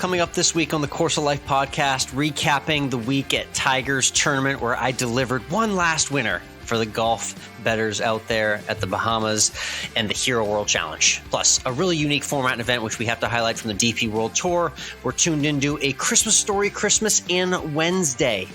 coming up this week on the Course of Life podcast, recapping the week at Tiger's tournament where I delivered one last winner for the golf bettors out there at the Bahamas and the Hero World Challenge. Plus, a really unique format and event which we have to highlight from the DP World Tour. We're tuned into a Christmas story, Christmas in Wednesday.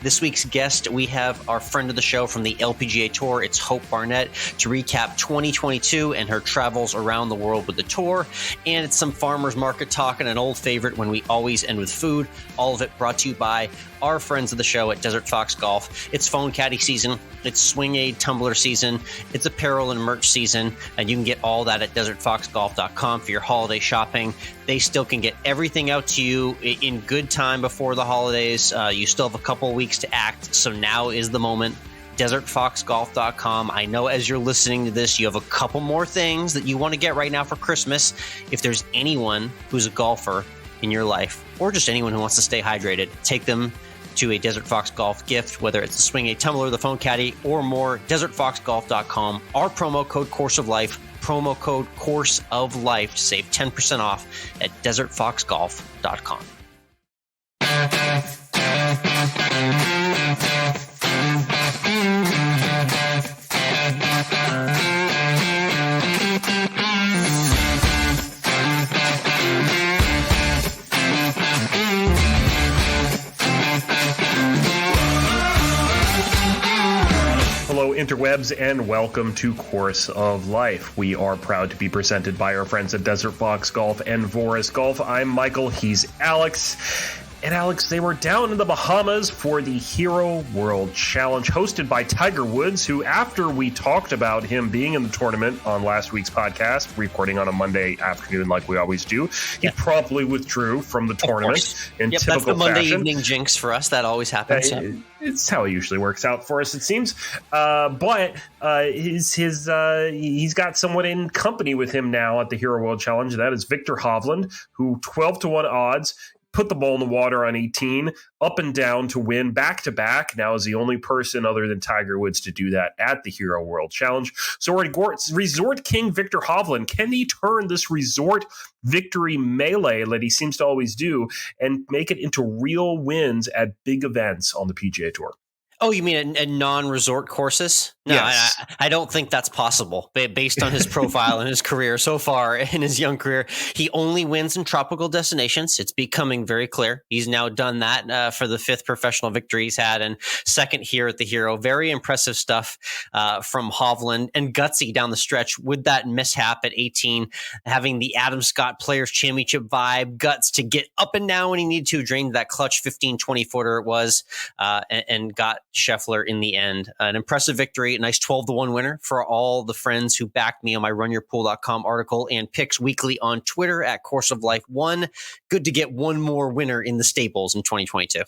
This week's guest, we have our friend of the show from the LPGA Tour. It's Hope Barnett to recap 2022 and her travels around the world with the tour. And it's some farmers market talk and an old favorite when we always end with food. All of it brought to you by our friends of the show at Desert Fox Golf. It's phone caddy season. It's swing aid tumbler season. It's apparel and merch season. And you can get all that at desertfoxgolf.com for your holiday shopping. They still can get everything out to you in good time before the holidays. You still have a couple weeks to act. So now is the moment. desertfoxgolf.com. I know as you're listening to this, you have a couple more things that you want to get right now for Christmas. If there's anyone who's a golfer in your life, or just anyone who wants to stay hydrated, take them to a Desert Fox Golf gift, whether it's a swing aid tumbler, the phone caddy, or more. desertfoxgolf.com. Our promo code Course of Life, promo code Course of Life to save 10% off at desertfoxgolf.com. Hello, interwebs, and welcome to Course of Life. We are proud to be presented by our friends at Desert Fox Golf and Voris Golf. I'm Michael, he's Alex. And Alex, they were down in the Bahamas for the Hero World Challenge hosted by Tiger Woods, who, after we talked about him being in the tournament on last week's podcast, recording on a Monday afternoon like we always do, he promptly withdrew from the tournament in typical that's the Monday fashion. Evening jinx for us. That always happens. It's how it usually works out for us, it seems. But he's got someone in company with him now at the Hero World Challenge. That is Viktor Hovland, who 12-1 odds, put the ball in the water on 18, up and down to win back-to-back. Now is the only person other than Tiger Woods to do that at the Hero World Challenge. So Resort King Viktor Hovland, can he turn this resort victory melee that he seems to always do and make it into real wins at big events on the PGA Tour? Oh, you mean at non-resort courses? No, yes. I don't think that's possible. Based on his profile and his career so far in his young career, he only wins in tropical destinations. It's becoming very clear. He's now done that for the 5th professional victory he's had and 2nd here at the Hero. Very impressive stuff from Hovland, and gutsy down the stretch with that mishap at 18, having the Adam Scott Players Championship vibe, guts to get up and down when he needed to, drained that clutch 15, 20-footer it was, and got Scheffler in the end. An impressive victory, a nice 12-1 winner for all the friends who backed me on my runyourpool.com article and picks weekly on Twitter at Course of Life 1. Good to get one more winner in the Staples in 2022.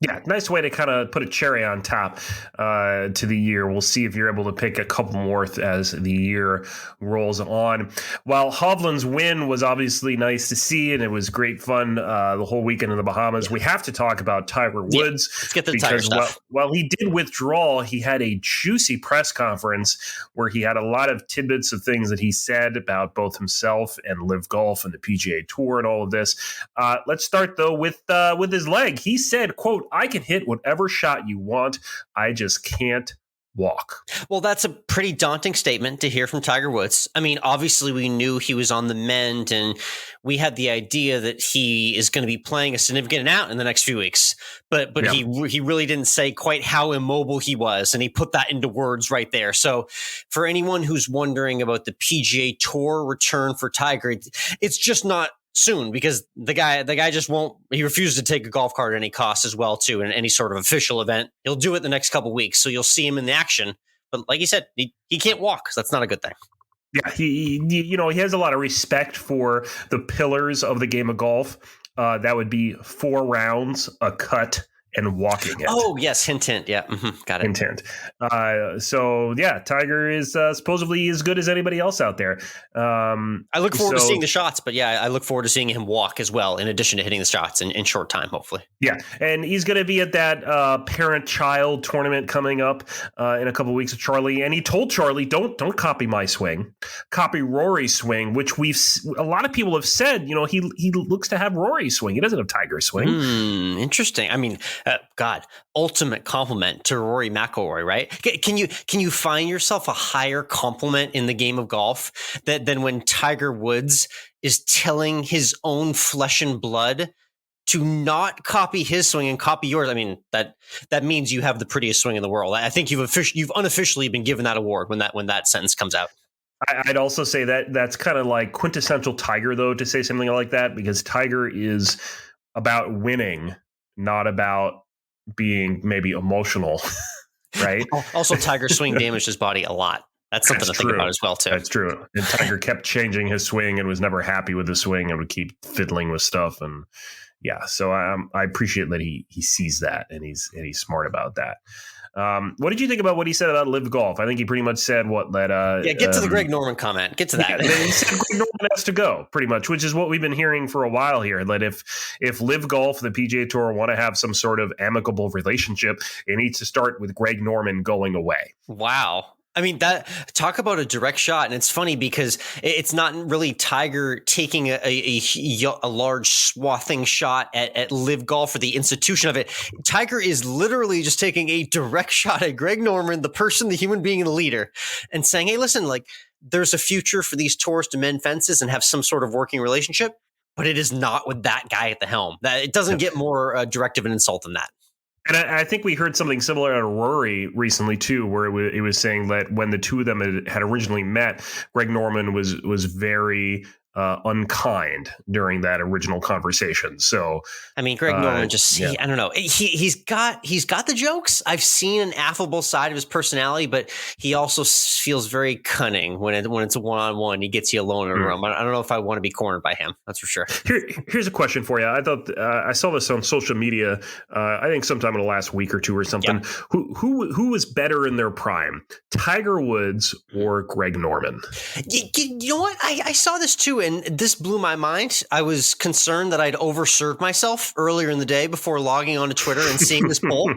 Yeah, nice way to kind of put a cherry on top to the year. We'll see if you're able to pick a couple more as the year rolls on. While Hovland's win was obviously nice to see, and it was great fun the whole weekend in the Bahamas, we have to talk about Tiger Woods. Yeah, let's get the Tiger stuff. While he did withdraw, he had a juicy press conference where he had a lot of tidbits of things that he said about both himself and Live Golf and the PGA Tour and all of this. Let's start, though, with his leg. He said, quote, "I can hit whatever shot you want. I just can't walk." Well, that's a pretty daunting statement to hear from Tiger Woods. I mean, obviously we knew he was on the mend, and we had the idea that he is going to be playing a significant amount in the next few weeks. But yeah, he really didn't say quite how immobile he was, and he put that into words right there. So for anyone who's wondering about the PGA Tour return for Tiger, it's just not soon, because the guy just won't. He refused to take a golf cart at any cost as well, too, in any sort of official event. He'll do it the next couple of weeks, so you'll see him in the action. But like you said, he can't walk. So that's not a good thing. Yeah, he has a lot of respect for the pillars of the game of golf. That would be 4 rounds, a cut, and walking it. Oh, yes. Hint. Yeah. Got it. Hint. So, yeah, Tiger is supposedly as good as anybody else out there. I look forward to seeing the shots, but yeah, I look forward to seeing him walk as well, in addition to hitting the shots in short time, hopefully. Yeah, and he's going to be at that parent-child tournament coming up in a couple of weeks with Charlie. And he told Charlie, "Don't copy my swing, copy Rory's swing," which a lot of people have said. He looks to have Rory's swing. He doesn't have Tiger's swing. Interesting. I mean, God, ultimate compliment to Rory McIlroy, right? Can you find yourself a higher compliment in the game of golf than when Tiger Woods is telling his own flesh and blood to not copy his swing and copy yours? I mean, that means you have the prettiest swing in the world. I think you've unofficially been given that award when that sentence comes out. I'd also say that's kind of like quintessential Tiger, though, to say something like that, because Tiger is about winning, not about being maybe emotional, right? Also, Tiger's swing damaged his body a lot. That's something to think about as well, too. That's true. And Tiger kept changing his swing and was never happy with his swing and would keep fiddling with stuff. And yeah, so I appreciate that he sees that and he's smart about that. What did you think about what he said about Live Golf? I think he pretty much said get to the Greg Norman comment. Get to that. Yeah, he said Greg Norman has to go, pretty much, which is what we've been hearing for a while here. That if Live Golf, the PGA Tour, want to have some sort of amicable relationship, it needs to start with Greg Norman going away. Wow. I mean, talk about a direct shot. And it's funny because it's not really Tiger taking a large swathing shot at Live Golf or the institution of it. Tiger is literally just taking a direct shot at Greg Norman, the person, the human being, and the leader, and saying, hey, listen, like, there's a future for these tours to mend fences and have some sort of working relationship, but it is not with that guy at the helm. It doesn't get more direct of an insult than that. And I think we heard something similar out of Rory recently, too, where it was saying that when the two of them had originally met, Greg Norman was very unkind during that original conversation. So, I mean, Greg Norman I don't know. He's got the jokes. I've seen an affable side of his personality, but he also feels very cunning when it's a one-on-one. He gets you alone in a room. I don't know if I want to be cornered by him. That's for sure. Here's a question for you. I thought I saw this on social media. I think sometime in the last week or two or something. Yeah. Who was better in their prime, Tiger Woods or Greg Norman? You know what? I saw this too. And this blew my mind. I was concerned that I'd overserved myself earlier in the day before logging onto Twitter and seeing this poll,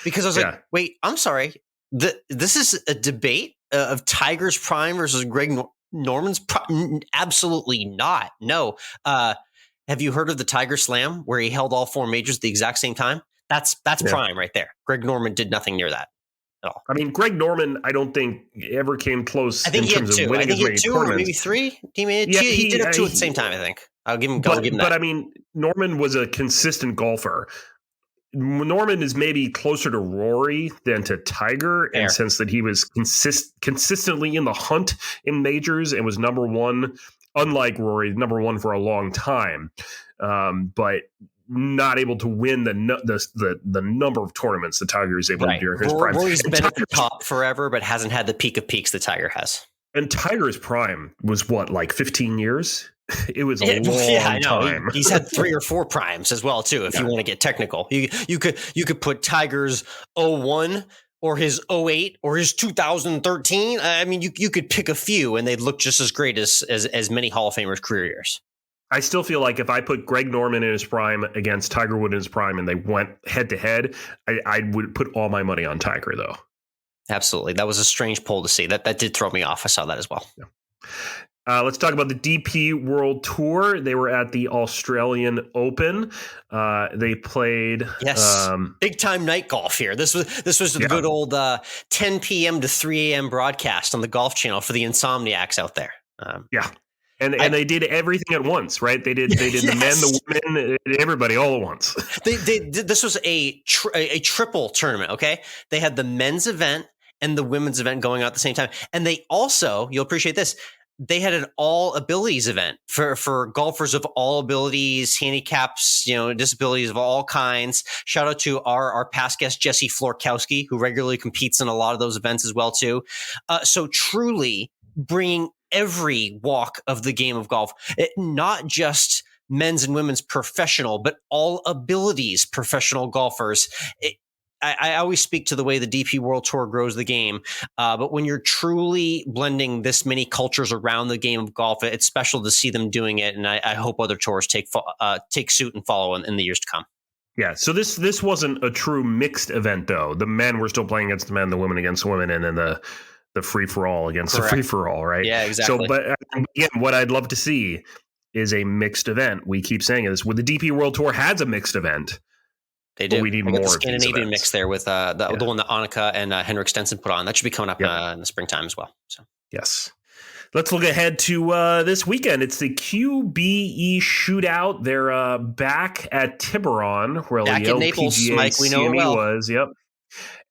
because I was like, wait, I'm sorry. This is a debate of Tiger's prime versus Greg Norman's prime? Absolutely not. No. Have you heard of the Tiger Slam where he held all four majors at the exact same time? That's prime right there. Greg Norman did nothing near that. All. I mean, Greg Norman, I don't think ever came close. I think in terms of winning he had two or maybe three. He did have two at the same time, I think. I'll give him that. But I mean, Norman was a consistent golfer. Norman is maybe closer to Rory than to Tiger in the sense that he was consistently in the hunt in majors and was number one, unlike Rory, number one for a long time. But not able to win the number of tournaments that Tiger is able to do during his prime. Rory's been at the top forever, but hasn't had the peak of peaks that Tiger has. And Tiger's prime was what, like 15 years? It was a long time. He's had 3 or 4 primes as well, too, if you want to get technical. You could put Tiger's 01 or his 08 or his 2013. I mean, you could pick a few and they'd look just as great as many Hall of Famers' career years. I still feel like if I put Greg Norman in his prime against Tiger Woods in his prime and they went head to head, I would put all my money on Tiger, though. Absolutely. That was a strange poll to see. That did throw me off. I saw that as well. Yeah. Let's talk about the DP World Tour. They were at the Australian Open. They played big time night golf here. This was the good old 10 p.m. to 3 a.m. broadcast on the Golf Channel for the insomniacs out there. And they did everything at once, right? They did the men, the women, everybody all at once. This was a triple tournament. Okay, they had the men's event and the women's event going on at the same time, and they also, you'll appreciate this, they had an all abilities event for golfers of all abilities, handicaps, disabilities of all kinds. Shout out to our past guest Jesse Florkowski, who regularly competes in a lot of those events as well too. So truly bringing every walk of the game of golf, not just men's and women's professional, but all abilities professional golfers. I always speak to the way the DP World Tour grows the game, but when you're truly blending this many cultures around the game of golf, it's special to see them doing it, and I hope other tours take suit and follow in the years to come. Yeah, so this wasn't a true mixed event, though. The men were still playing against the men, the women against the women, and then the free-for-all against the free-for-all, right? Yeah, exactly. So, but again, what I'd love to see is a mixed event. We keep saying this. Well, the DP World Tour has a mixed event. They do. We need more the Scandinavian mix there with the one that Annika and Henrik Stenson put on. That should be coming up in the springtime as well. So yes. Let's look ahead to this weekend. It's the QBE shootout. They're back at Tiburon, where back the in Naples, LPGA Mike. We know it well. was. Yep.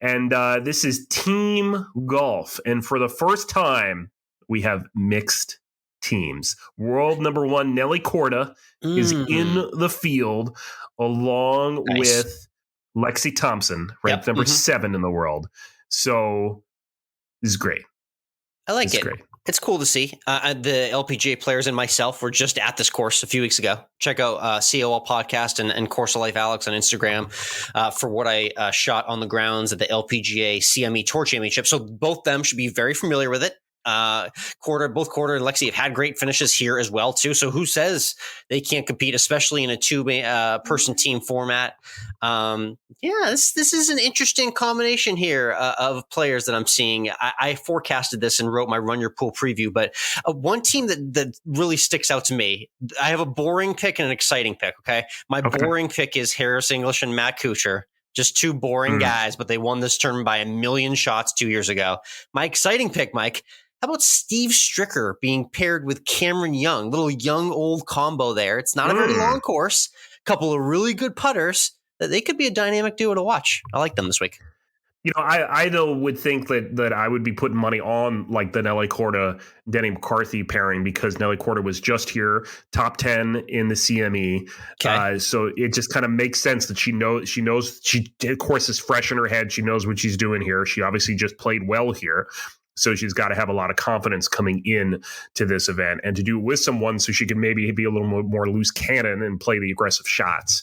And this is team golf. And for the first time, we have mixed teams. World number one, Nelly Korda, is in the field along with Lexi Thompson, ranked number 7 in the world. So this is great. I like it. Great. It's cool to see. The LPGA players and myself were just at this course a few weeks ago. Check out COL Podcast and Course of Life Alex on Instagram for what I shot on the grounds at the LPGA CME Tour Championship. So both them should be very familiar with it. Korda and Lexi have had great finishes here as well too. So who says they can't compete, especially in a two-person team format? This is an interesting combination here of players that I'm seeing. I forecasted this and wrote my Run Your Pool preview, but one team that really sticks out to me, I have a boring pick and an exciting pick. Okay, my boring pick is Harris English and Matt Kuchar. Just two boring guys, but they won this tournament by 1 million shots 2 years ago. My exciting pick, Mike. How about Steve Stricker being paired with Cameron Young? Little young, old combo there. It's not a very long course. Couple of really good putters. They could be a dynamic duo to watch. I like them this week. You know, I though would think that I would be putting money on like the Nelly Korda Denny McCarthy pairing because Nelly Korda was just here, top 10 in the CME. Okay. So it just kind of makes sense that she knows she of course is fresh in her head. She knows what she's doing here. She obviously just played well here. So she's got to have a lot of confidence coming in to this event and to do it with someone so she can maybe be a little more loose cannon and play the aggressive shots.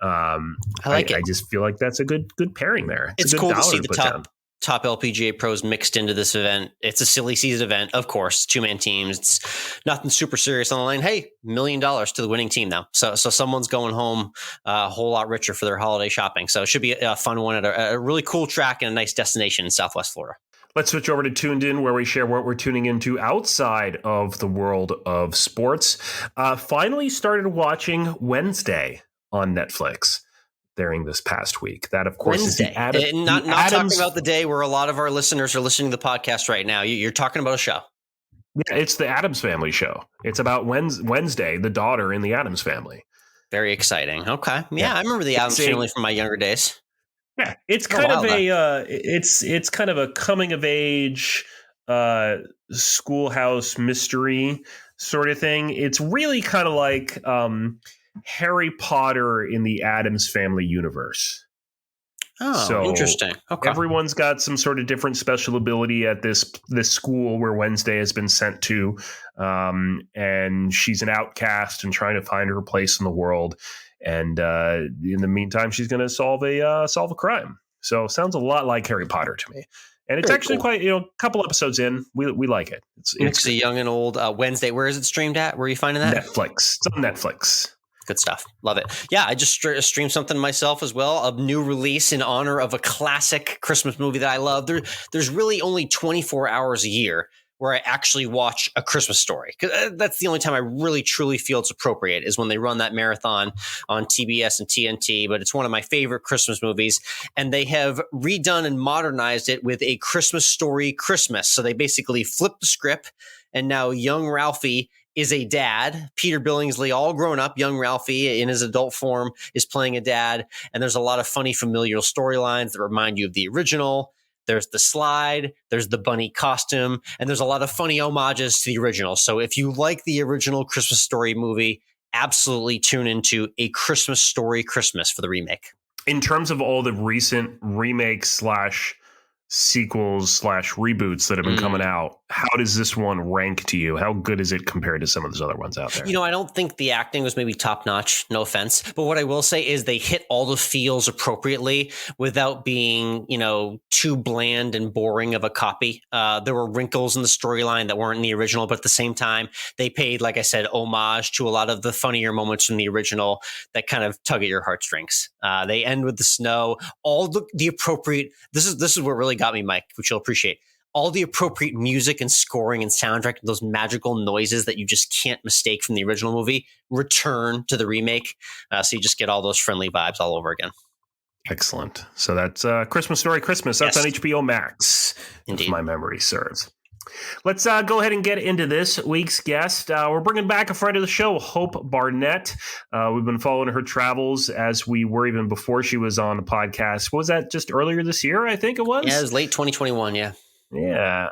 I like it. I just feel like that's a good pairing there. It's cool to see the top LPGA pros mixed into this event. It's a silly season event, of course, 2-man teams. It's nothing super serious on the line. Hey, $1 million to the winning team now. So someone's going home a whole lot richer for their holiday shopping. So it should be a fun one at a really cool track and a nice destination in Southwest Florida. Let's switch over to Tuned In, where we share what we're tuning into outside of the world of sports. Finally started watching Wednesday on Netflix during this past week. That, of course, Wednesday. is not talking about the day where a lot of our listeners are listening to the podcast right now. You're talking about a show. Yeah, it's the Addams Family show. It's about Wednesday, the daughter in the Addams Family. Very exciting. Okay. Yeah, I remember the Addams Family from my younger days. Yeah, it's kind of it's kind of a coming of age schoolhouse mystery sort of thing. It's really kind of like Harry Potter in the Addams Family universe. Oh, so interesting. Okay. Everyone's got some sort of different special ability at this school where Wednesday has been sent to, and she's an outcast and trying to find her place in the world. And in the meantime, she's going to solve a crime. So sounds a lot like Harry Potter to me. And it's actually quite, a couple episodes in, we like it. It's a young and old Wednesday. Where is it streamed at? Where are you finding that? Netflix. It's on Netflix. Good stuff. Love it. Yeah, I just streamed something myself as well. A new release in honor of a classic Christmas movie that I love. There's really only 24 hours a year where I actually watch A Christmas Story. Because that's the only time I really, truly feel it's appropriate is when they run that marathon on TBS and TNT. But it's one of my favorite Christmas movies. And they have redone and modernized it with A Christmas Story Christmas. So they basically flipped the script. And now young Ralphie is a dad. Peter Billingsley, all grown up, young Ralphie in his adult form is playing a dad. And there's a lot of funny familial storylines that remind you of the original. There's the slide, there's the bunny costume, and there's a lot of funny homages to the original. So if you like the original Christmas Story movie, absolutely tune into A Christmas Story Christmas for the remake. In terms of all the recent remakes / sequels slash reboots that have been coming out, how does this one rank to you? How good is it compared to some of those other ones out there? I don't think the acting was maybe top notch, no offense. But what I will say is they hit all the feels appropriately without being, too bland and boring of a copy. There were wrinkles in the storyline that weren't in the original, but at the same time, they paid, like I said, homage to a lot of the funnier moments from the original that kind of tug at your heartstrings. They end with the snow, all the appropriate. This is what really got me, Mike, which you'll appreciate. All the appropriate music and scoring and soundtrack, those magical noises that you just can't mistake from the original movie, return to the remake. So you just get all those friendly vibes all over again. Excellent. So that's Christmas Story Christmas. That's on HBO Max, Indeed. if my memory serves. Let's go ahead and get into this week's guest. We're bringing back a friend of the show, Hope Barnett. We've been following her travels as we were even before she was on the podcast. What was that, just earlier this year, I think it was? Yeah, it was late 2021, yeah. Yeah.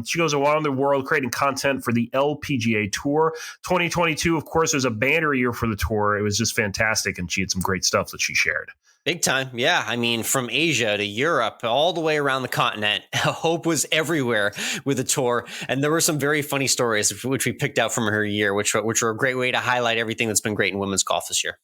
She goes around the world creating content for the LPGA Tour. 2022, of course, was a banner year for the tour. It was just fantastic, and she had some great stuff that she shared. Big time. Yeah. I mean, from Asia to Europe, all the way around the continent, Hope was everywhere with the tour. And there were some very funny stories, which we picked out from her year, which were a great way to highlight everything that's been great in women's golf this year.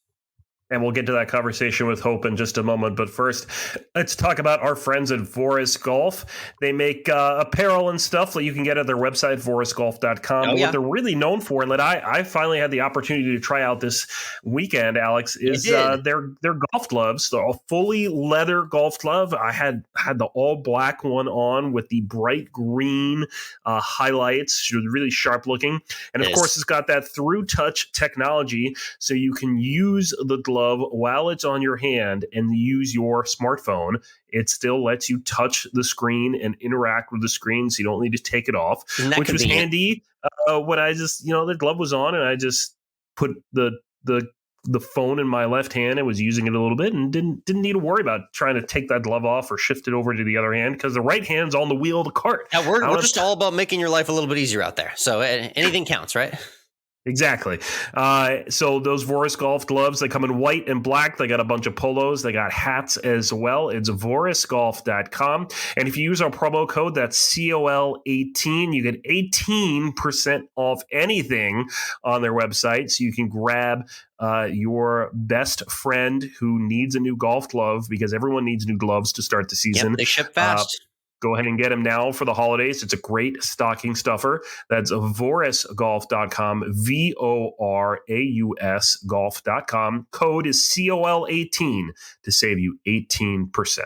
And we'll get to that conversation with Hope in just a moment. But first, let's talk about our friends at Voris Golf. They make apparel and stuff that you can get at their website, vorisgolf.com. Oh, yeah. What they're really known for, and that I finally had the opportunity to try out this weekend, Alex, is their golf gloves. They're all fully leather golf glove. I had the all black one on with the bright green highlights. She was really sharp looking. And of course, it's got that through touch technology, so you can use the glove while it's on your hand and use your smartphone. It still lets you touch the screen and interact with the screen, so you don't need to take it off, which was handy when I just, the glove was on and I just put the phone in my left hand and was using it a little bit and didn't need to worry about trying to take that glove off or shift it over to the other hand, because the right hand's on the wheel of the cart. Yeah, we're just all about making your life a little bit easier out there. So anything counts, right? Exactly. So those Voris Golf gloves, they come in white and black. They got a bunch of polos. They got hats as well. It's vorisgolf.com. And if you use our promo code, that's COL18, you get 18% off anything on their website. So you can grab your best friend who needs a new golf glove, because everyone needs new gloves to start the season. Yep, they ship fast. Go ahead and get them now for the holidays. It's a great stocking stuffer. That's vorisgolf.com, VORAUS golf.com. Code is COL18 to save you 18%.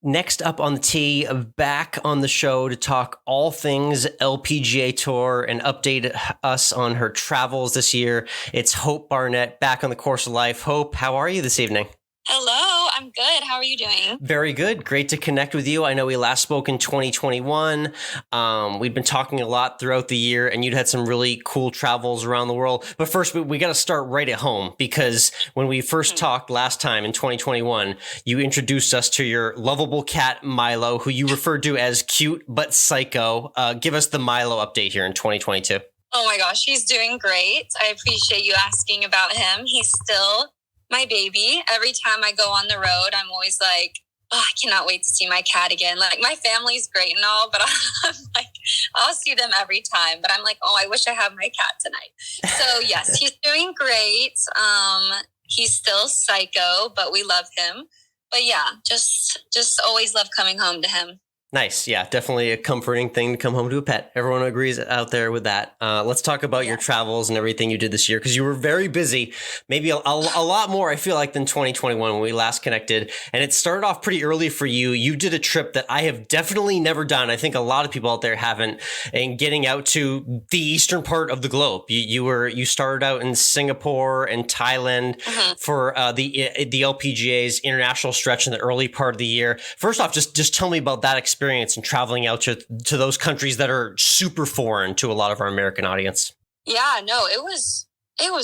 Next up on the tee, back on the show to talk all things LPGA Tour and update us on her travels this year. It's Hope Barnett, back on the course of life. Hope, how are you this evening? Hello, I'm good. How are you doing? Very good. Great to connect with you. I know we last spoke in 2021. We'd been talking a lot throughout the year, and you'd had some really cool travels around the world. But first, we got to start right at home, because when we first talked last time in 2021, you introduced us to your lovable cat, Milo, who you referred to as cute but psycho. Give us the Milo update here in 2022. Oh my gosh, he's doing great. I appreciate you asking about him. He's still my baby. Every time I go on the road, I'm always like, oh, I cannot wait to see my cat again. Like, my family's great and all, but I'm like, I'll see them every time. But I'm like, oh, I wish I had my cat tonight. So yes, he's doing great. He's still psycho, but we love him. But yeah, just always love coming home to him. Nice. Yeah, definitely a comforting thing to come home to a pet. Everyone agrees out there with that. Let's talk about your travels and everything you did this year, because you were very busy, maybe a lot more, I feel like, than 2021 when we last connected. And it started off pretty early for you. You did a trip that I have definitely never done. I think a lot of people out there haven't, and getting out to the eastern part of the globe. You started out in Singapore and Thailand for the LPGA's international stretch in the early part of the year. First off, just tell me about that experience and traveling out to those countries that are super foreign to a lot of our American audience. Yeah, no, it was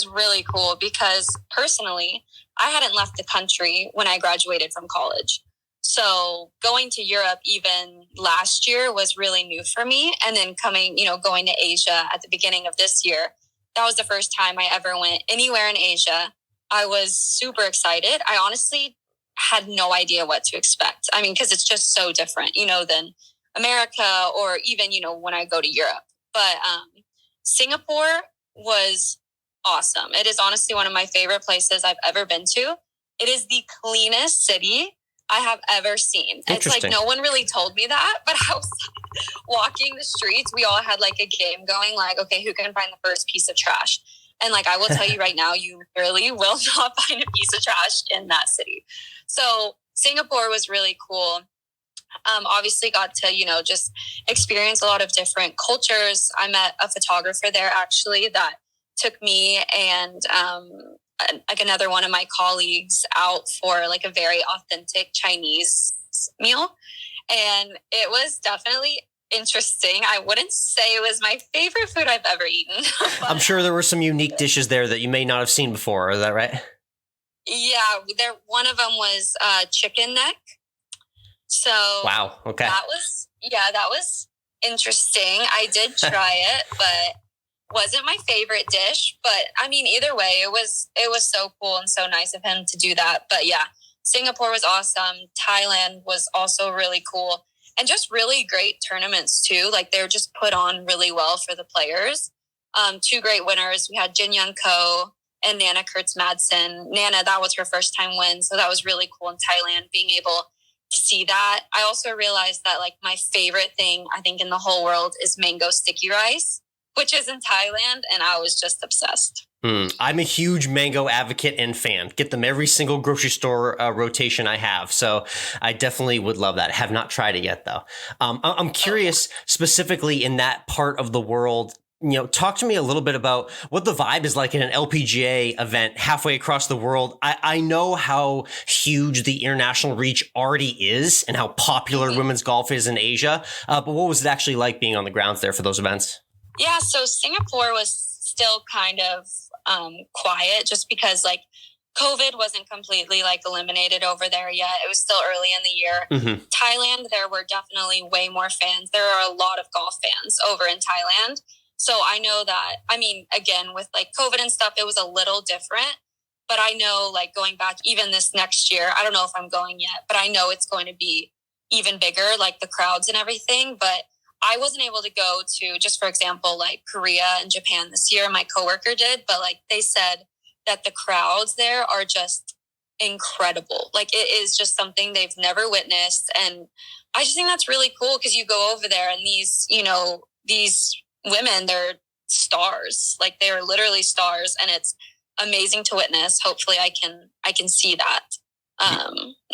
really cool, because personally, I hadn't left the country when I graduated from college. So going to Europe even last year was really new for me. And then going to Asia at the beginning of this year, that was the first time I ever went anywhere in Asia. I was super excited. I honestly had no idea what to expect. I mean, because it's just so different, than America or even, when I go to Europe. But Singapore was awesome. It is honestly one of my favorite places I've ever been to. It is the cleanest city I have ever seen. It's like no one really told me that, but I was walking the streets. We all had like a game going, like, okay, who can find the first piece of trash? And like, I will tell you right now, you really will not find a piece of trash in that city. So Singapore was really cool. Obviously got to, just experience a lot of different cultures. I met a photographer there actually that took me and like another one of my colleagues out for like a very authentic Chinese meal. And it was definitely interesting. I wouldn't say it was my favorite food I've ever eaten. I'm sure there were some unique dishes there that you may not have seen before. Is that right? Yeah, one of them was chicken neck. So wow, okay. That was interesting. I did try it, but wasn't my favorite dish. But I mean, either way, it was so cool and so nice of him to do that. But yeah, Singapore was awesome. Thailand was also really cool. And just really great tournaments too. Like they were just put on really well for the players. Two great winners. We had Jin Young Ko and Nana Kurtz Madsen. Nana, that was her first time win. So that was really cool in Thailand, being able to see that. I also realized that like my favorite thing, I think in the whole world is mango sticky rice, which is in Thailand. And I was just obsessed. I'm a huge mango advocate and fan. Get them every single grocery store rotation I have. So I definitely would love that. I have not tried it yet, though. I'm curious specifically in that part of the world. Talk to me a little bit about what the vibe is like in an LPGA event halfway across the world. I know how huge the international reach already is and how popular women's golf is in Asia. But what was it actually like being on the grounds there for those events? Yeah, so Singapore was still kind of quiet just because like COVID wasn't completely like eliminated over there yet. It was still early in the year. Thailand, there were definitely way more fans. There are a lot of golf fans over in Thailand. So I know that, I mean, again, with like COVID and stuff, it was a little different, but I know like going back even this next year, I don't know if I'm going yet, but I know it's going to be even bigger, like the crowds and everything. But I wasn't able to go to, just for example, like Korea and Japan this year. My coworker did, but like they said that the crowds there are just incredible. Like it is just something they've never witnessed. And I just think that's really cool because you go over there and these women, they're stars. Like they are literally stars, and it's amazing to witness. Hopefully I can see that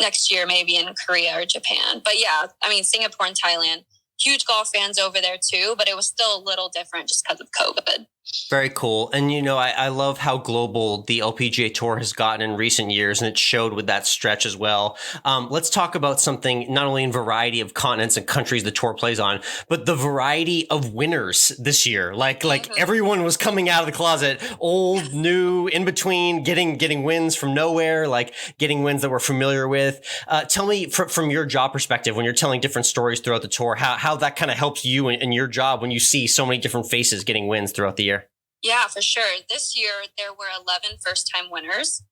next year, maybe in Korea or Japan. But yeah, I mean, Singapore and Thailand, huge golf fans over there too, but it was still a little different just because of COVID. Very cool. And, I love how global the LPGA Tour has gotten in recent years, and it showed with that stretch as well. Let's talk about something not only in variety of continents and countries the tour plays on, but the variety of winners this year. Like everyone was coming out of the closet, old, new, in between, getting wins from nowhere, like getting wins that we're familiar with. Tell me from your job perspective, when you're telling different stories throughout the tour, how that kind of helps you in your job when you see so many different faces getting wins throughout the year. Yeah, for sure. This year, there were 11 first-time winners,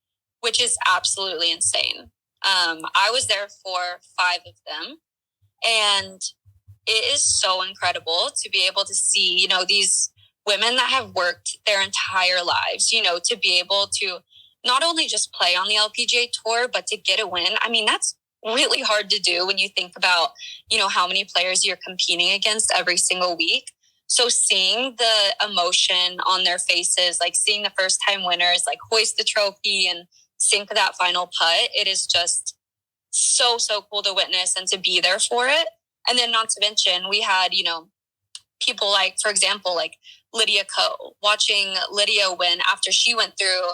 which is absolutely insane. I was there for 5 of them, and it is so incredible to be able to see, these women that have worked their entire lives, to be able to not only just play on the LPGA Tour, but to get a win. I mean, that's really hard to do when you think about, how many players you're competing against every single week. So seeing the emotion on their faces, like seeing the first time winners, like hoist the trophy and sink that final putt, it is just so, so cool to witness and to be there for it. And then not to mention, we had, people like, for example, like Lydia Ko, watching Lydia win after she went through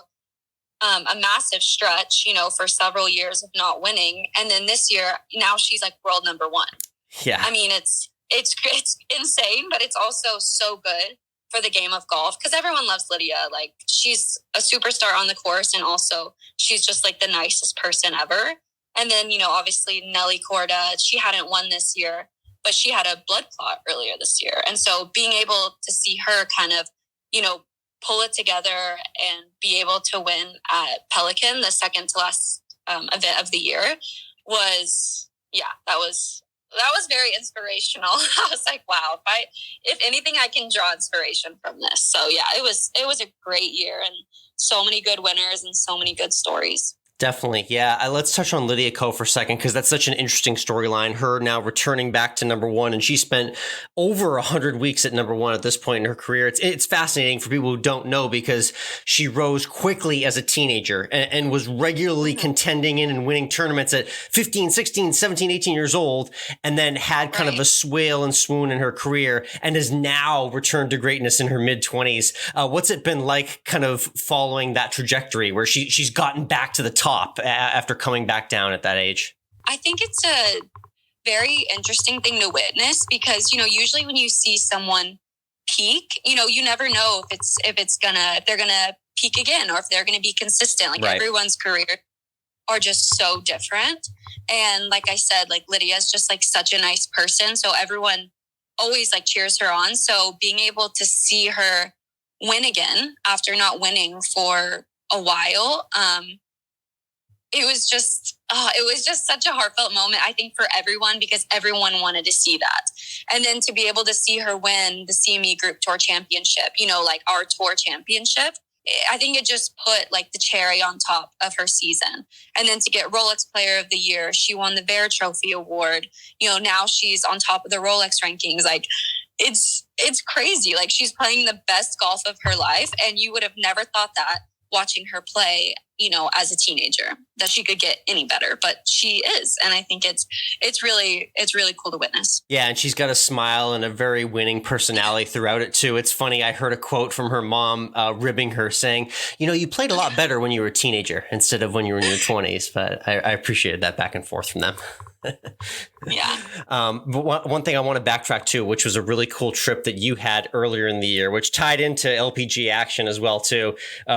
a massive stretch, for several years of not winning. And then this year, now she's like world number 1. Yeah. I mean, it's insane, but it's also so good for the game of golf because everyone loves Lydia. Like she's a superstar on the course, and also she's just like the nicest person ever. And then, obviously Nelly Korda, she hadn't won this year, but she had a blood clot earlier this year. And so being able to see her kind of, pull it together and be able to win at Pelican, the second to last event of the year, that was very inspirational. I was like, wow, if anything, I can draw inspiration from this. So yeah, it was a great year and so many good winners and so many good stories. Definitely. Yeah. Let's touch on Lydia Ko for a second, because that's such an interesting storyline. Her now returning back to number one, and she spent over 100 weeks at number one at this point in her career. It's fascinating for people who don't know, because she rose quickly as a teenager and was regularly contending in and winning tournaments at 15, 16, 17, 18 years old, and then had kind of a swale and swoon in her career and has now returned to greatness in her mid-20s. What's it been like kind of following that trajectory where she's gotten back to the top after coming back down at that age? I think it's a very interesting thing to witness, because, usually when you see someone peak, you never know if they're gonna peak again, or if they're gonna be consistent. Like right. Everyone's career are just so different. And like I said, like Lydia's just like such a nice person. So everyone always like cheers her on. So being able to see her win again after not winning for a while, it was just such a heartfelt moment, I think, for everyone, because everyone wanted to see that. And then to be able to see her win the CME Group Tour Championship, like our tour championship, I think it just put like the cherry on top of her season. And then to get Rolex Player of the Year, she won the Bear Trophy Award. Now she's on top of the Rolex rankings. Like it's crazy. Like she's playing the best golf of her life. And you would have never thought that watching her play, as a teenager, that she could get any better, but she is. And I think it's really cool to witness. Yeah. And she's got a smile and a very winning personality throughout it too. It's funny. I heard a quote from her mom, ribbing her, saying, you played a lot better when you were a teenager instead of when you were in your 20s. But I appreciated that back and forth from them. Yeah. But one thing I want to backtrack to, which was a really cool trip that you had earlier in the year, which tied into LPG action as well too.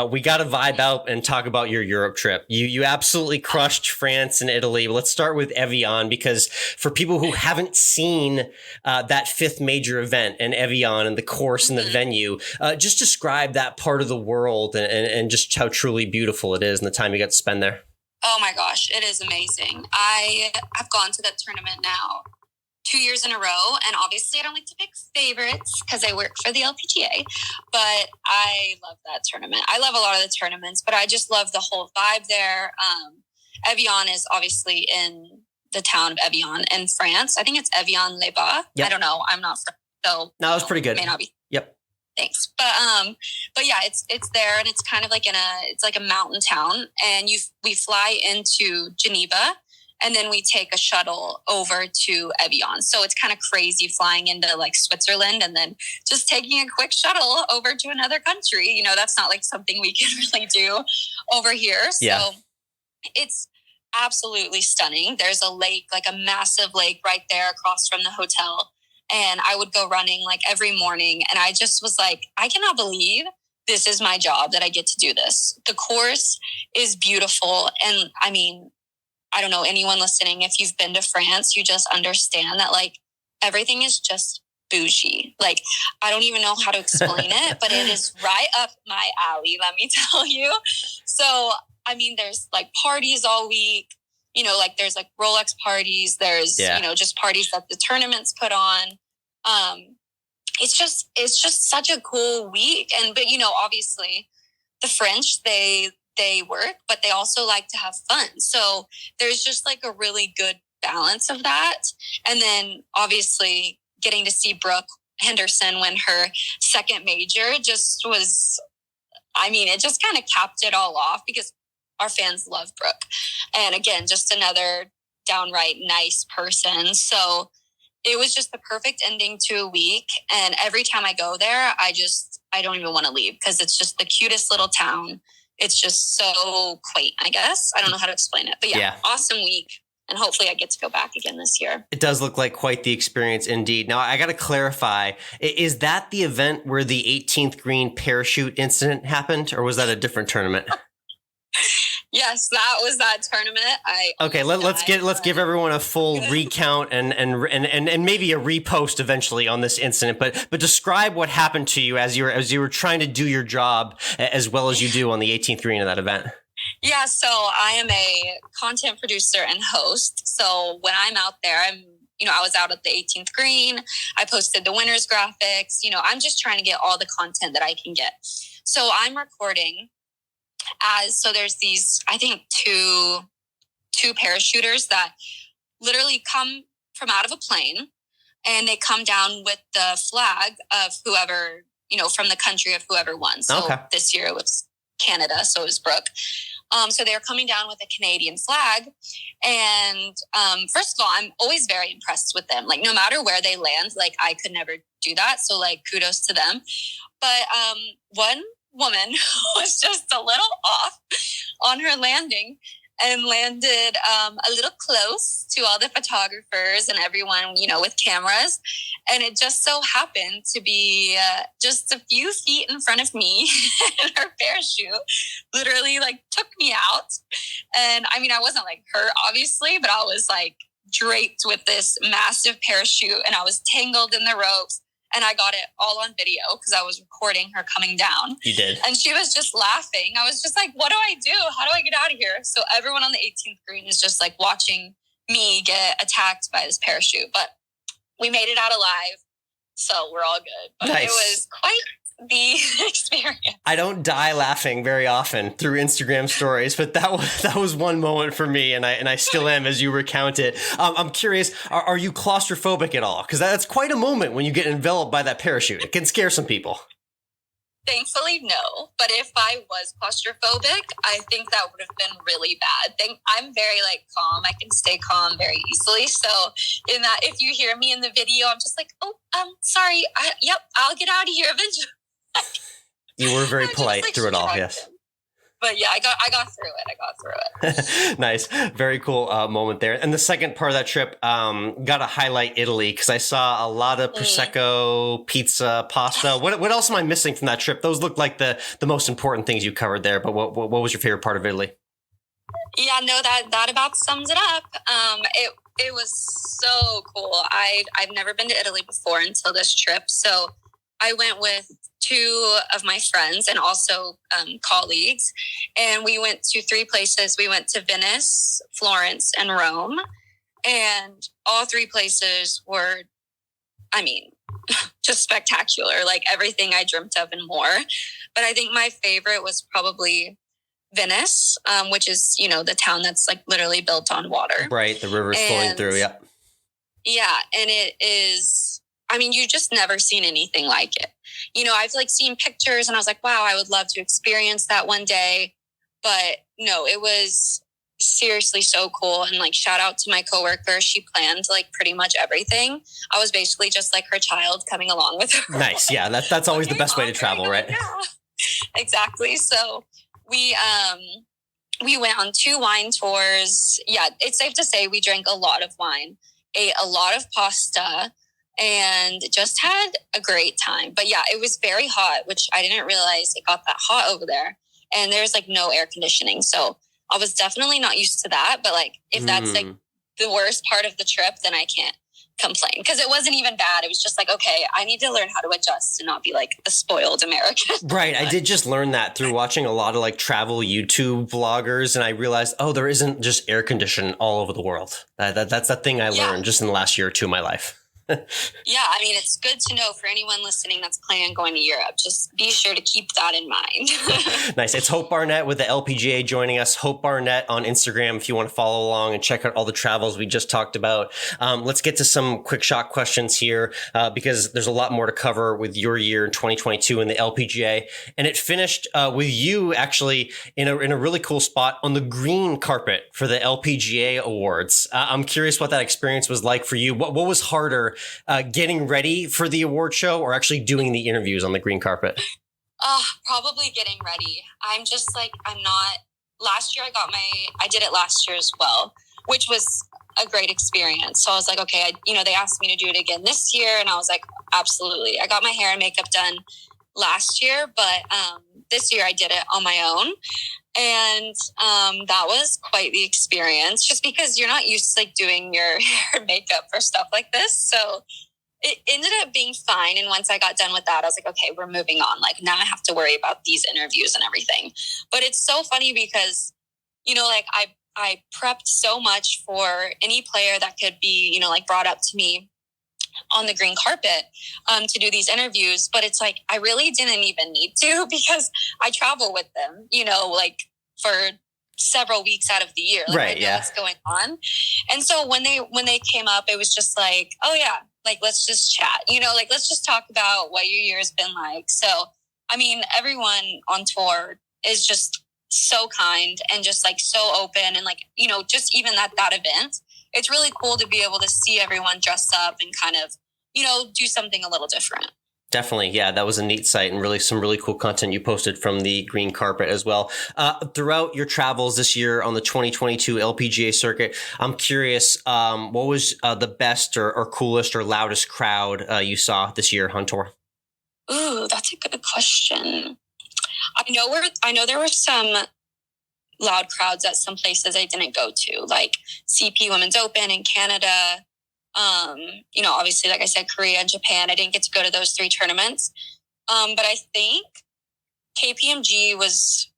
We got to vibe out and talk about your Europe trip. You absolutely crushed France and Italy. Let's start with Evian, because for people who haven't seen that fifth major event in Evian and the course and the venue, just describe that part of the world and just how truly beautiful it is and the time you got to spend there. Oh my gosh, it is amazing. I have gone to that tournament now 2 years in a row. And obviously I don't like to pick favorites because I work for the LPGA, but I love that tournament. I love a lot of the tournaments, but I just love the whole vibe there. Evian is obviously in the town of Evian in France. I think it's Evian-les-Bains. Yep. I don't know. I'm not French, so no, it's pretty good. May not be. Yep. Thanks. But yeah, it's there, and it's kind of like it's like a mountain town, and we fly into Geneva, and then we take a shuttle over to Evian. So it's kind of crazy flying into like Switzerland and then just taking a quick shuttle over to another country. That's not like something we can really do over here. Yeah. So it's absolutely stunning. There's a lake, like a massive lake right there across from the hotel. And I would go running like every morning. And I just was like, I cannot believe this is my job, that I get to do this. The course is beautiful. And I mean, I don't know, anyone listening, if you've been to France, you just understand that like everything is just bougie. Like, I don't even know how to explain it, but it is right up my alley, let me tell you. So, I mean, there's like parties all week. Like there's like Rolex parties. There's, just parties that the tournaments put on. It's just such a cool week. But obviously the French, they work, but they also like to have fun. So there's just like a really good balance of that. And then obviously getting to see Brooke Henderson win her second major just was, I mean, it just kind of capped it all off because our fans love Brooke. And again, just another downright nice person. So it was just the perfect ending to a week. And every time I go there, I don't even want to leave because it's just the cutest little town. It's just so quaint, I guess. I don't know how to explain it. But yeah. Awesome week. And hopefully I get to go back again this year. It does look like quite the experience indeed. Now, I got to clarify, is that the event where the 18th green parachute incident happened, or was that a different tournament? Yes, that was that tournament. Let's give everyone a full recount and maybe a repost eventually on this incident. But describe what happened to you as you were trying to do your job as well as you do on the 18th green of that event. Yeah, so I am a content producer and host. So when I'm out there, I was out at the 18th green. I posted the winners graphics. I'm just trying to get all the content that I can get. So I'm recording so there's these, I think two parachuters that literally come from out of a plane, and they come down with the flag of whoever, from the country of whoever won. So This year it was Canada. So it was Brooke. So they're coming down with a Canadian flag. And first of all, I'm always very impressed with them. Like, no matter where they land, like, I could never do that. So, like, kudos to them. But one woman was just a little off on her landing and landed a little close to all the photographers and everyone, with cameras. And it just so happened to be just a few feet in front of me. And her parachute literally took me out. And I mean, I wasn't hurt, obviously, but I was draped with this massive parachute, and I was tangled in the ropes. And I got it all on video because I was recording her coming down. You did. And she was just laughing. I was just like, what do I do? How do I get out of here? So everyone on the 18th green is just watching me get attacked by this parachute. But we made it out alive. So we're all good. But It was quite the experience. I don't die laughing very often through Instagram stories, but that was one moment for me, and I still am as you recount it. I'm curious, are you claustrophobic at all? Because that's quite a moment when you get enveloped by that parachute. It can scare some people. Thankfully, no. But if I was claustrophobic, I think that would have been really bad. I'm very calm. I can stay calm very easily. So in that, if you hear me in the video, I'm just sorry. I'll get out of here eventually. You were very polite through it all, yes. But yeah, I got through it. Nice. Very cool moment there. And the second part of that trip, got to highlight Italy, because I saw a lot of Prosecco, pizza, pasta. What else am I missing from that trip? Those look like the most important things you covered there. But what was your favorite part of Italy? Yeah, no, that about sums it up. It was so cool. I've never been to Italy before until this trip. So I went with two of my friends and also colleagues, and we went to three places. We went to Venice, Florence, and Rome, and all three places were, just spectacular, everything I dreamt of and more. But I think my favorite was probably Venice, which is, the town that's literally built on water. Right, the river's flowing through, yeah. Yeah, and it is, you just never seen anything like it. I've seen pictures and I was like, wow, I would love to experience that one day. But no, it was seriously so cool. And shout out to my coworker. She planned pretty much everything. I was basically just her child coming along with her. Nice. Yeah. That's always the best way to travel, right? Yeah, exactly. So we went on 2 wine tours. Yeah. It's safe to say we drank a lot of wine, ate a lot of pasta, and just had a great time. But yeah, it was very hot, which I didn't realize it got that hot over there. And there's no air conditioning. So I was definitely not used to that. But if that's the worst part of the trip, then I can't complain, because it wasn't even bad. It was just okay, I need to learn how to adjust and not be a spoiled American. Right. I did just learn that through watching a lot of travel YouTube vloggers. And I realized, there isn't just air conditioning all over the world. That's the thing I learned just in the last year or two of my life. Yeah, it's good to know for anyone listening that's planning on going to Europe. Just be sure to keep that in mind. Nice. It's Hope Barnett with the LPGA joining us. Hope Barnett on Instagram if you want to follow along and check out all the travels we just talked about. Let's get to some quick shot questions here because there's a lot more to cover with your year in 2022 in the LPGA. And it finished with you actually in a really cool spot on the green carpet for the LPGA Awards. I'm curious what that experience was like for you. What was harder, getting ready for the award show or actually doing the interviews on the green carpet? Probably getting ready. I'm just I'm not. Last year I did it last year as well, which was a great experience. So I was okay, they asked me to do it again this year, and I was absolutely. I got my hair and makeup done last year, but this year I did it on my own. And that was quite the experience, just because you're not used to like doing your hair and makeup for stuff like this. So it ended up being fine. And once I got done with that, I was like, okay, we're moving on. Like now I have to worry about these interviews and everything. But it's so funny because, you know, like I prepped so much for any player that could be, you know, like brought up to me on the green carpet to do these interviews. But it's like, I really didn't even need to, because I travel with them, you know, like for several weeks out of the year. Like, right. I know what's going on. And so when they came up, it was just like, oh yeah, like, let's just chat, you know, like, let's just talk about what your year's been like. So, I mean, everyone on tour is just so kind and just like so open. And like, you know, just even that event, it's really cool to be able to see everyone dress up and kind of, you know, do something a little different. Definitely. Yeah, that was a neat site and really some really cool content you posted from the green carpet as well. Throughout your travels this year on the 2022 LPGA circuit, I'm curious, what was the best or coolest or loudest crowd you saw this year on tour? Ooh, that's a good question. I know there were some loud crowds at some places I didn't go to, like CP Women's Open in Canada. You know, obviously, like I said, Korea and Japan. I didn't get to go to those 3 tournaments. But I think KPMG was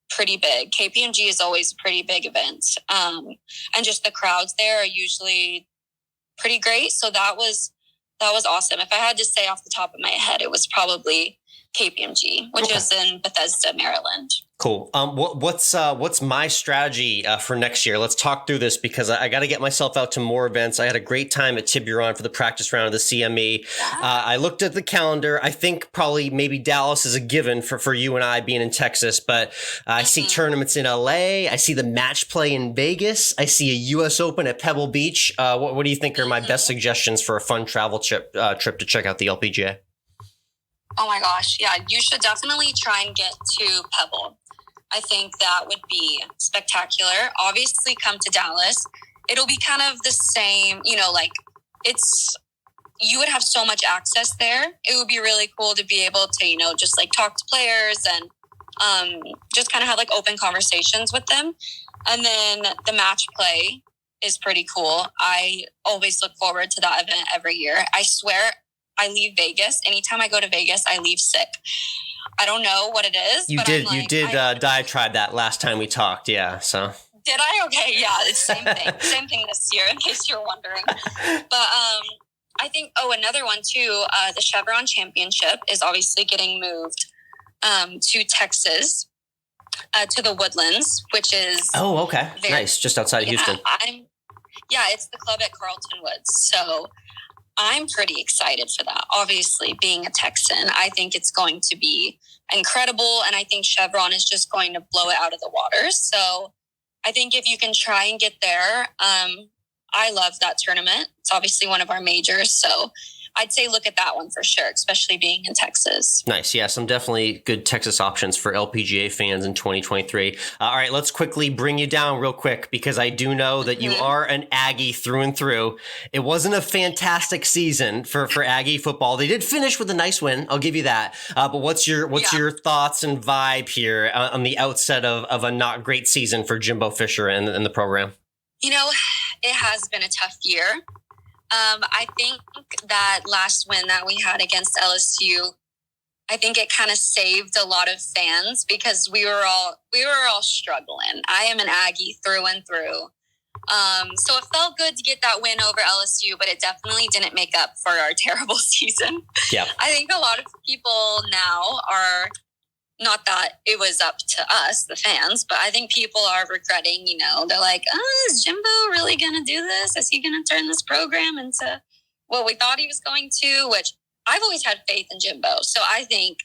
pretty big. KPMG is always a pretty big event. And just the crowds there are usually pretty great. So that was awesome. If I had to say off the top of my head, it was probably KPMG, which is in Bethesda, Maryland. Cool. What's my strategy for next year? Let's talk through this, because I got to get myself out to more events. I had a great time at Tiburon for the practice round of the CME. Yeah. I looked at the calendar. I think probably maybe Dallas is a given for you and I being in Texas, but I see tournaments in LA. I see the match play in Vegas. I see a US Open at Pebble Beach. What do you think are my best suggestions for a fun travel trip to check out the LPGA? Oh my gosh. Yeah, you should definitely try and get to Pebble. I think that would be spectacular. Obviously, come to Dallas. It'll be kind of the same, you know, like you would have so much access there. It would be really cool to be able to, you know, just like talk to players and just kind of have like open conversations with them. And then the match play is pretty cool. I always look forward to that event every year. I swear I leave Vegas. Anytime I go to Vegas, I leave sick. I don't know what it is. You did diatribe that last time we talked. Yeah. So did I? Okay. Yeah. It's same thing. Same thing this year, in case you're wondering. But I think, another one too, the Chevron Championship is obviously getting moved to Texas, to the Woodlands, which is nice, just outside of Houston. It's the club at Carlton Woods. So I'm pretty excited for that. Obviously, being a Texan, I think it's going to be incredible. And I think Chevron is just going to blow it out of the water. So I think if you can try and get there, I love that tournament. It's obviously one of our majors. So I'd say look at that one for sure, especially being in Texas. Nice. Yeah, some definitely good Texas options for LPGA fans in 2023. All right, let's quickly bring you down real quick, because I do know that you are an Aggie through and through. It wasn't a fantastic season for Aggie football. They did finish with a nice win. I'll give you that. But what's your thoughts and vibe here on the outset of a not great season for Jimbo Fisher and the program? You know, it has been a tough year. I think that last win that we had against LSU, I think it kind of saved a lot of fans, because we were all struggling. I am an Aggie through and through. So it felt good to get that win over LSU, but it definitely didn't make up for our terrible season. Yeah. I think a lot of people now are, not that it was up to us, the fans, but I think people are regretting, you know, they're like, is Jimbo really going to do this? Is he going to turn this program into what we thought he was going to? Which I've always had faith in Jimbo. So I think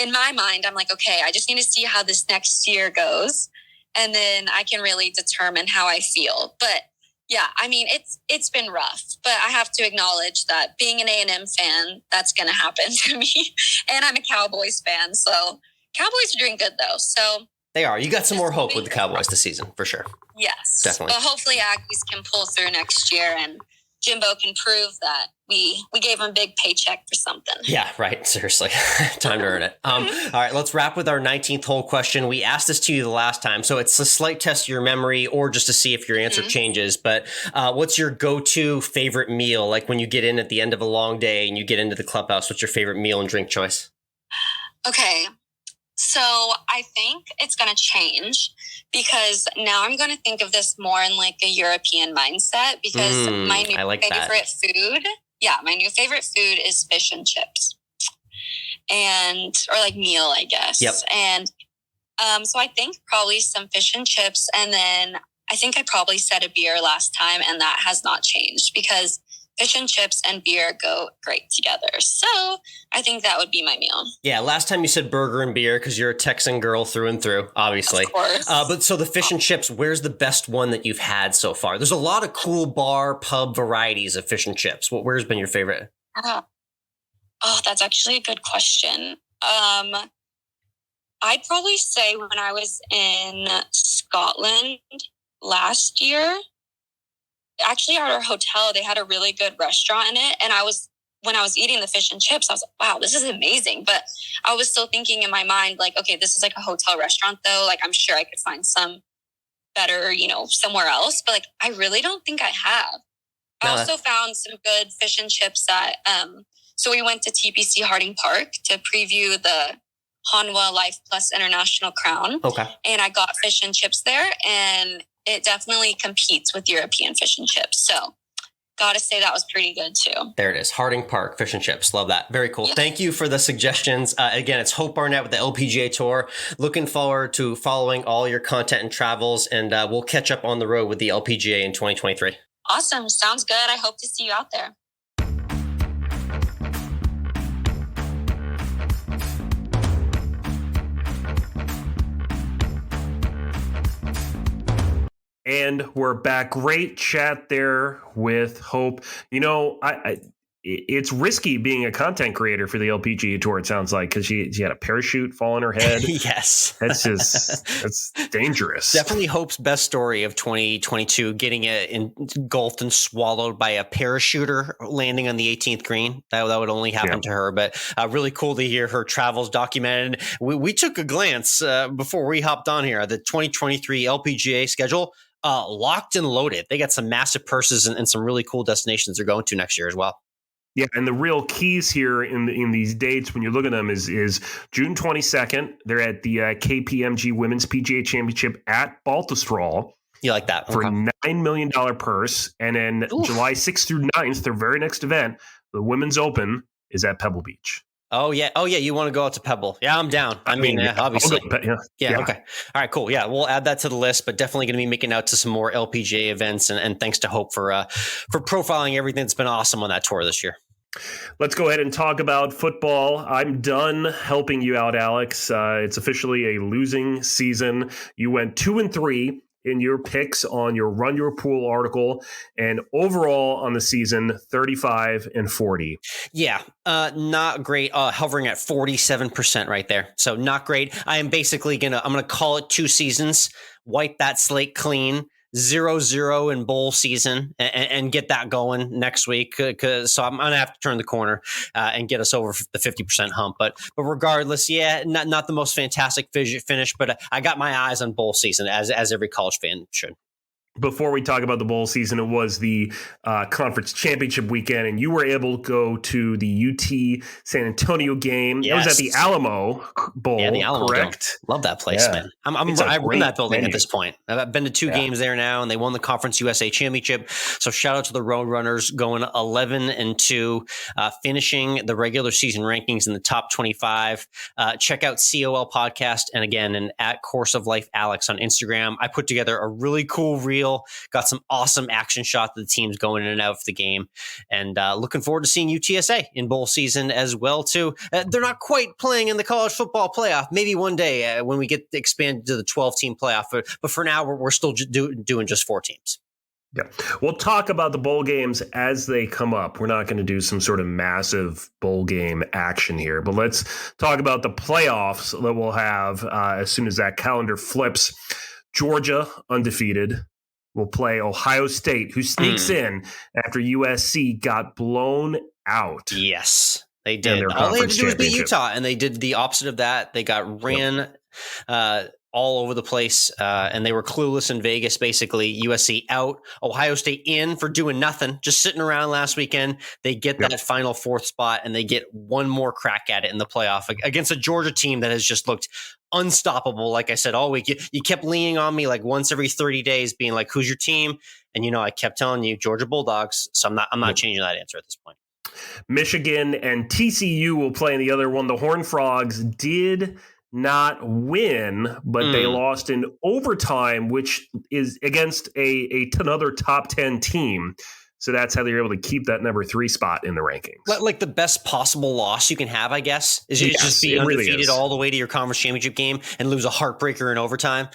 in my mind, I'm like, okay, I just need to see how this next year goes. And then I can really determine how I feel. But yeah, I mean, it's been rough, but I have to acknowledge that being an A&M fan, that's going to happen to me. And I'm a Cowboys fan, so Cowboys are doing good though. So they are. You got some more hope with the Cowboys this season, for sure. Yes, definitely. But hopefully Aggies can pull through next year and Jimbo can prove that we gave him a big paycheck for something. Yeah, right. Seriously. Time to earn it. All right, let's wrap with our 19th hole question. We asked this to you the last time, so it's a slight test of your memory or just to see if your answer changes. But what's your go-to favorite meal? Like when you get in at the end of a long day and you get into the clubhouse, what's your favorite meal and drink choice? Okay. So I think it's going to change because now I'm going to think of this more in like a European mindset because my new favorite food is fish and chips or like meal, I guess. Yep. And so I think probably some fish and chips. And then I think I probably said a beer last time and that has not changed because fish and chips and beer go great together. So I think that would be my meal. Yeah, last time you said burger and beer because you're a Texan girl through and through, obviously. Of course. But so the fish and chips, where's the best one that you've had so far? There's a lot of cool bar, pub varieties of fish and chips. Where's been your favorite? Oh, that's actually a good question. I'd probably say when I was in Scotland last year, actually at our hotel, they had a really good restaurant in it. And when I was eating the fish and chips, I was like, wow, this is amazing. But I was still thinking in my mind, like, okay, this is like a hotel restaurant though. Like, I'm sure I could find some better, somewhere else. But like, I really don't think I have. I also found some good fish and chips so we went to TPC Harding Park to preview the Hanwha Life Plus International Crown. Okay. And I got fish and chips there and it definitely competes with European fish and chips. So gotta say that was pretty good too. There it is. Harding Park fish and chips. Love that. Very cool. Yeah. Thank you for the suggestions. Again, it's Hope Barnett with the LPGA Tour. Looking forward to following all your content and travels, and we'll catch up on the road with the LPGA in 2023. Awesome. Sounds good. I hope to see you out there. And we're back. Great chat there with Hope. It's risky being a content creator for the LPGA Tour, it sounds like, because she had a parachute fall on her head. Yes. That's dangerous. Definitely Hope's best story of 2022, getting engulfed and swallowed by a parachuter landing on the 18th green. That would only happen to her, but really cool to hear her travels documented. We took a glance before we hopped on here, the 2023 LPGA schedule. Locked and loaded. They got some massive purses and some really cool destinations they're going to next year as well. Yeah, and the real keys here in these dates when you look at them is June 22nd. They're at the KPMG Women's PGA Championship at Baltusrol. You like that? For $9 million purse. And then July 6th through 9th, their very next event, the Women's Open, is at Pebble Beach. Oh, yeah. You want to go out to Pebble. Yeah, I'm down. I mean, obviously. Yeah. Okay. All right, cool. Yeah, we'll add that to the list, but definitely going to be making out to some more LPGA events. And thanks to Hope for profiling everything that's been awesome on that tour this year. Let's go ahead and talk about football. I'm done helping you out, Alex. It's officially a losing season. You went 2-3 in your picks on your Run Your Pool article, and overall on the season, 35-40. Yeah, not great. Hovering at 47% right there. So not great. I am basically I'm gonna call it 2 seasons, wipe that slate clean. 0-0 in bowl season and get that going next week. So I'm going to have to turn the corner and get us over the 50% hump. But regardless, not the most fantastic finish, but I got my eyes on bowl season as every college fan should. Before we talk about the bowl season, it was the conference championship weekend, and you were able to go to the UT San Antonio game. Yes. It was at the Alamo Bowl, the Alamo correct? Dome. Love that place, man. I run that building at this point. I've been to 2 games there now, and they won the Conference USA Championship. So shout out to the Roadrunners going 11-2, finishing the regular season rankings in the top 25. Check out COL Podcast, and again, at Course of Life Alex on Instagram. I put together a really cool reel. Got some awesome action shots of the teams going in and out of the game, and looking forward to seeing UTSA in bowl season as well too. They're not quite playing in the college football playoff. Maybe one day when we get expanded to the 12-team playoff, but for now we're still doing just 4 teams. Yeah, we'll talk about the bowl games as they come up. We're not going to do some sort of massive bowl game action here, but let's talk about the playoffs that we'll have as soon as that calendar flips. Georgia undefeated. will play Ohio State, who sneaks in after USC got blown out. Yes, they did. Their All they had to do was beat championship. Utah, and they did the opposite of that. They got ran all over the place, and they were clueless in Vegas, basically. USC out, Ohio State in for doing nothing, just sitting around last weekend. They get that final fourth spot, and they get one more crack at it in the playoff against a Georgia team that has just looked unstoppable. Like I said all week, you kept leaning on me like once every 30 days, being like, who's your team? And, I kept telling you Georgia Bulldogs. So I'm not changing that answer at this point. Michigan and TCU will play in the other one. The Horned Frogs did not win, but they lost in overtime, which is against another top 10 team. So that's how they're able to keep that number 3 spot in the rankings. Like the best possible loss you can have, I guess, is you just be undefeated really all the way to your conference championship game and lose a heartbreaker in overtime.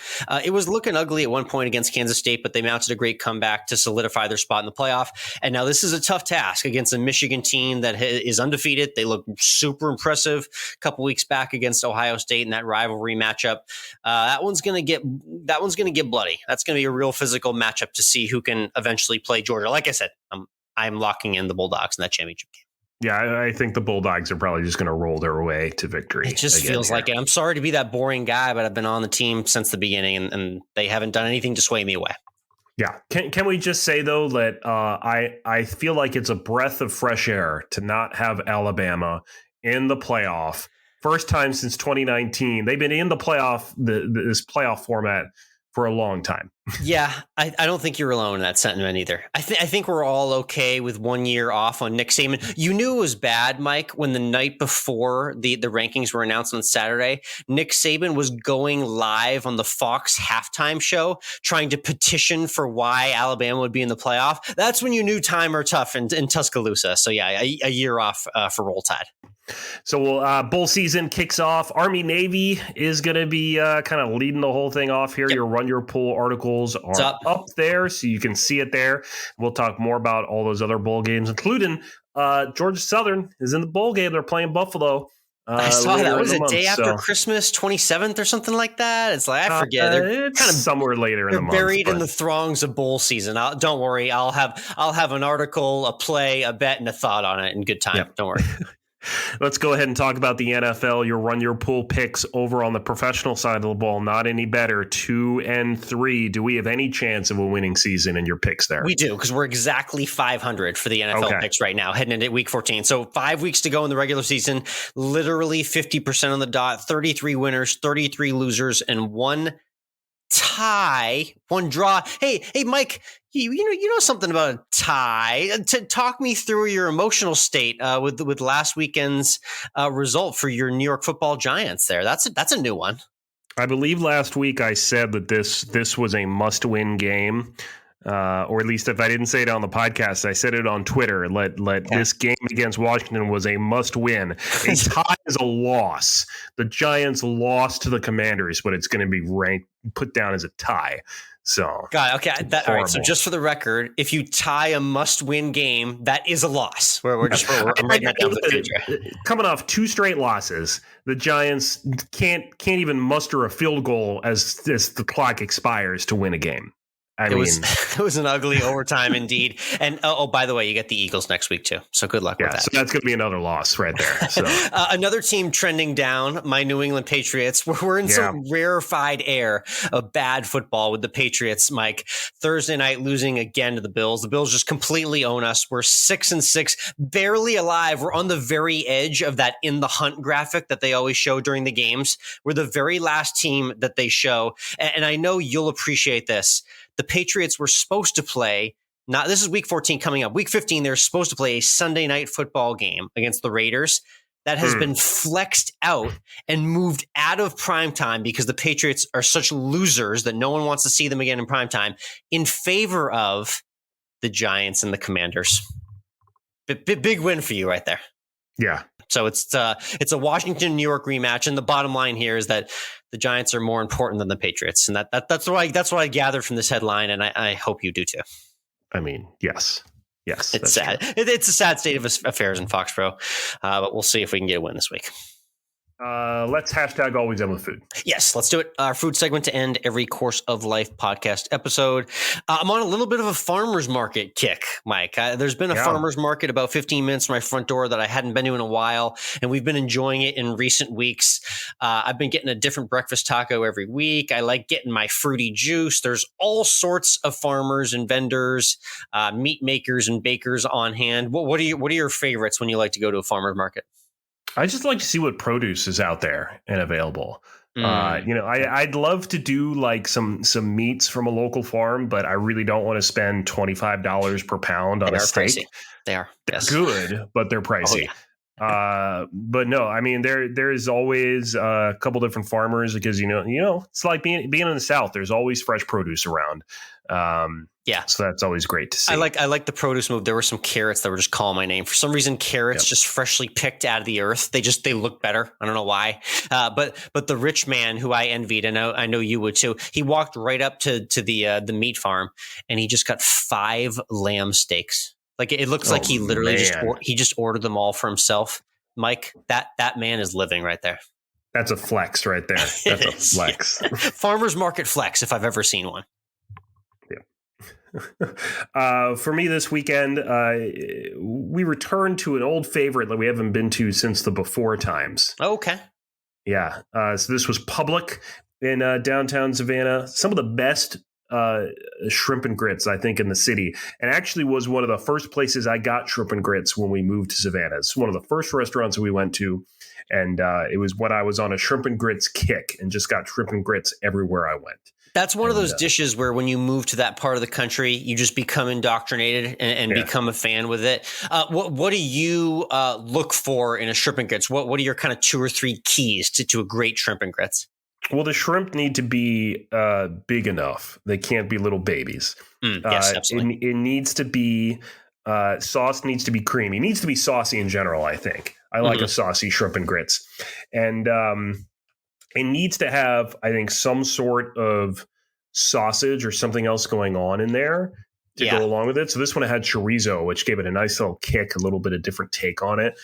It was looking ugly at one point against Kansas State, but they mounted a great comeback to solidify their spot in the playoff. And now this is a tough task against a Michigan team that is undefeated. They look super impressive a couple weeks back against Ohio State in that rivalry matchup. That one's going to get bloody. That's going to be a real physical matchup to see who can eventually play Georgia. Like I said, I'm locking in the Bulldogs in that championship game. Yeah, I think the Bulldogs are probably just going to roll their way to victory. It just feels like it. I'm sorry to be that boring guy, but I've been on the team since the beginning, and they haven't done anything to sway me away. Yeah. Can we just say, though, that I feel like it's a breath of fresh air to not have Alabama in the playoff. First time since 2019. They've been in the playoff, this playoff format for a long time. Yeah, I don't think you're alone in that sentiment either. I think we're all okay with 1 year off on Nick Saban. You knew it was bad, Mike, when the night before the rankings were announced on Saturday, Nick Saban was going live on the Fox halftime show trying to petition for why Alabama would be in the playoff. That's when you knew time or tough in Tuscaloosa. So yeah, a year off for Roll Tide. So bowl season kicks off. Army-Navy is going to be kind of leading the whole thing off here. Yep. Your Run Your Pool articles are up there, so you can see it there. We'll talk more about all those other bowl games, including Georgia Southern is in the bowl game. They're playing Buffalo. I saw that. Was it day after Christmas, 27th or something like that? It's like, I forget. They're kind of somewhere later in the month. Buried in the throngs of bowl season. Don't worry. I'll have an article, a play, a bet, and a thought on it in good time. Yep. Don't worry. Let's go ahead and talk about the NFL. Your Run Your Pool picks over on the professional side of the ball. Not any better. 2-3. Do we have any chance of a winning season in your picks there? We do, because we're exactly 500 for the NFL picks right now, heading into week 14. So 5 weeks to go in the regular season. Literally 50% on the dot. 33 winners, 33 losers, and one tie, one draw. Hey, Mike, you know something about a tie. Talk me through your emotional state with last weekend's result for your New York Football Giants there. That's a new one. I believe last week I said that this was a must-win game. Or at least if I didn't say it on the podcast, I said it on Twitter. This game against Washington was a must-win. A tie is a loss. The Giants lost to the Commanders, but it's going to be put down as a tie. So, got it. Okay. All right. So just for the record, if you tie a must-win game, that is a loss. I'm writing that down for the future. Coming off 2 straight losses, the Giants can't even muster a field goal as the clock expires to win a game. It was an ugly overtime indeed. And by the way, you get the Eagles next week too. So good luck with that. So that's going to be another loss right there. So another team trending down, my New England Patriots. We're in some rarefied air of bad football with the Patriots, Mike. Thursday night losing again to the Bills. The Bills just completely own us. We're 6-6, barely alive. We're on the very edge of that in the hunt graphic that they always show during the games. We're the very last team that they show. And I know you'll appreciate this. The Patriots were supposed to play, this is week 14 coming up. Week 15, they're supposed to play a Sunday night football game against the Raiders. That has been flexed out and moved out of primetime because the Patriots are such losers that no one wants to see them again in primetime in favor of the Giants and the Commanders. Big win for you right there. Yeah. So it's a Washington-New York rematch, and the bottom line here is that the Giants are more important than the Patriots, and that's what I gathered from this headline, and I hope you do too. I mean, yes, it's sad. It's a sad state of affairs in Foxborough, but we'll see if we can get a win this week. Let's hashtag always end with food. Yes, let's do it. Our food segment to end every Course of Life podcast episode. I'm on a little bit of a farmer's market kick, Mike. There's been a farmer's market about 15 minutes from my front door that I hadn't been to in a while, and we've been enjoying it in recent weeks. I've been getting a different breakfast taco every week. I like getting my fruity juice. There's all sorts of farmers and vendors, meat makers and bakers on hand. What are your favorites when you like to go to a farmer's market? I just like to see what produce is out there and available. I'd love to do like some meats from a local farm, but I really don't want to spend $25 per pound on a steak. Pricey. They are. Yes. Good, but they're pricey. Oh, yeah. But no, I mean there is always a couple different farmers because it's like being in the South. There's always fresh produce around. So that's always great to see. I like the produce move. There were some carrots that were just calling my name for some reason. Carrots just freshly picked out of the earth. They look better. I don't know why. But the rich man who I envied, and I know you would too. He walked right up to the meat farm and he just got 5 lamb steaks. Like it looks like he literally just ordered them all for himself. Mike, that man is living right there. That's a flex right there. That's a flex. Farmer's market flex if I've ever seen one. For me this weekend, we returned to an old favorite that we haven't been to since the before times. Oh, okay. Yeah. So this was Public in downtown Savannah. Some of the best shrimp and grits, I think, in the city, and actually was one of the first places I got shrimp and grits when we moved to Savannah. It's one of the first restaurants that we went to, and it was when I was on a shrimp and grits kick and just got shrimp and grits everywhere I went. That's one of those dishes where when you move to that part of the country, you just become indoctrinated and become a fan with it. What do you look for in a shrimp and grits? What are your kind of 2 or 3 keys to a great shrimp and grits? Well, the shrimp need to be big enough. They can't be little babies. Yes, absolutely. It needs to be sauce needs to be creamy. It needs to be saucy in general, I think. I like a saucy shrimp and grits. And it needs to have, I think, some sort of sausage or something else going on in there to go along with it. So this one had chorizo, which gave it a nice little kick, a little bit of different take on it.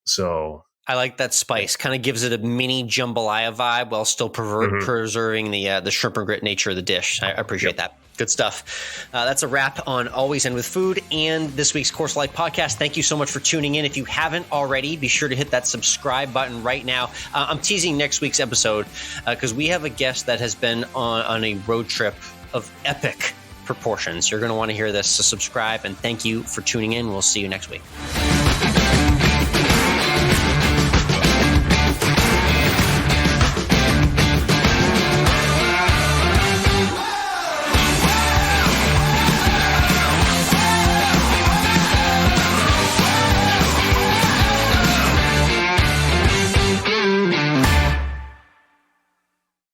So I like that spice. Kind of gives it a mini jambalaya vibe while still preserving the shrimp and grit nature of the dish. I appreciate that. Good stuff. That's a wrap on Always End with Food and this week's Course of Life podcast. Thank you so much for tuning in. If you haven't already, be sure to hit that subscribe button right now. I'm teasing next week's episode because we have a guest that has been on a road trip of epic proportions. You're going to want to hear this, so subscribe, and thank you for tuning in. We'll see you next week.